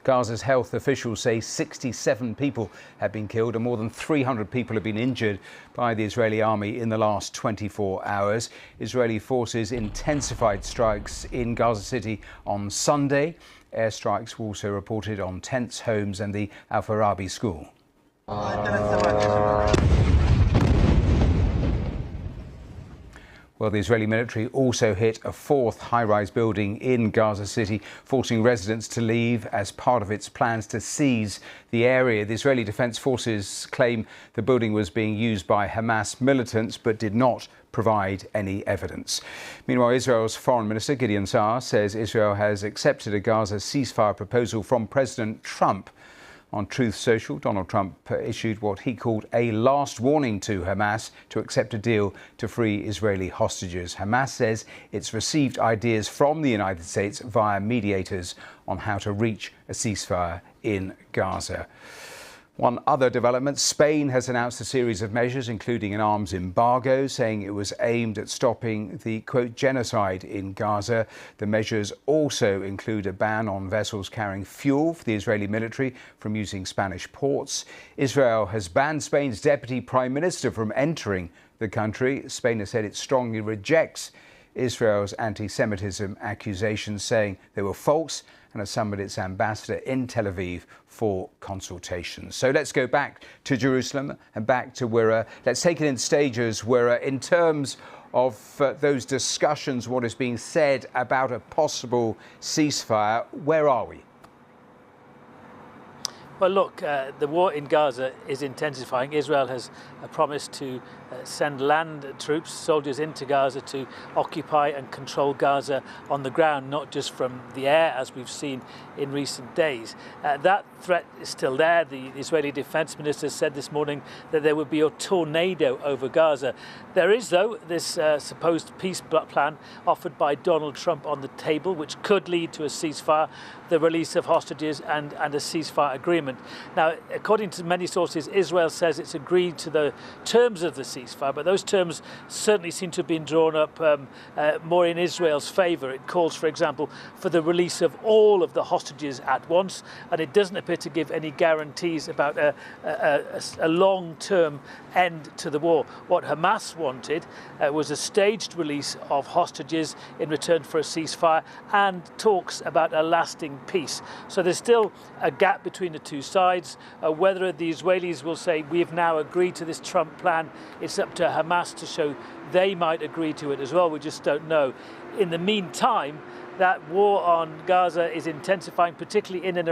Gaza's health officials say 67 people have been killed and more than 300 people have been injured by the Israeli army in the last 24 hours. Israeli forces intensified strikes in Gaza City on Sunday. Airstrikes were also reported on tents, homes and the Farabi school. Well, the Israeli military also hit a fourth high-rise building in Gaza City, forcing residents to leave as part of its plans to seize the area. The Israeli Defense Forces claim the building was being used by Hamas militants but did not provide any evidence. Meanwhile, Israel's Foreign Minister Gideon Saar says Israel has accepted a Gaza ceasefire proposal from President Trump. On Truth Social, Donald Trump issued what he called a last warning to Hamas to accept a deal to free Israeli hostages. Hamas says it's received ideas from the United States via mediators on how to reach a ceasefire in Gaza. One other development, Spain has announced a series of measures, including an arms embargo, saying it was aimed at stopping the, quote, genocide in Gaza. The measures also include a ban on vessels carrying fuel for the Israeli military from using Spanish ports. Israel has banned Spain's deputy prime minister from entering the country. Spain has said it strongly rejects Israel's anti-Semitism accusations, saying they were false, and has summoned its ambassador in Tel Aviv for consultations. So let's go back to Jerusalem and back to Wirra. Let's take it in stages, Wirra. In terms of those discussions, what is being said about a possible ceasefire, where are we? Well, look, the war in Gaza is intensifying. Israel has promised to send land troops, soldiers into Gaza to occupy and control Gaza on the ground, not just from the air, as we've seen in recent days. That threat is still there. The Israeli Defense Minister said this morning that there would be a tornado over Gaza. There is, though, this supposed peace plan offered by Donald Trump on the table, which could lead to a ceasefire, the release of hostages and a ceasefire agreement. Now, according to many sources, Israel says it's agreed to the terms of the ceasefire, but those terms certainly seem to have been drawn up more in Israel's favour. It calls, for example, for the release of all of the hostages at once, and it doesn't appear to give any guarantees about a long-term end to the war. What Hamas wanted was a staged release of hostages in return for a ceasefire and talks about a lasting peace. So there's still a gap between the two sides. Whether the Israelis will say we've now agreed to this Trump plan, it's up to Hamas to show they might agree to it as well. We just don't know. In the meantime, that war on Gaza is intensifying, particularly in and around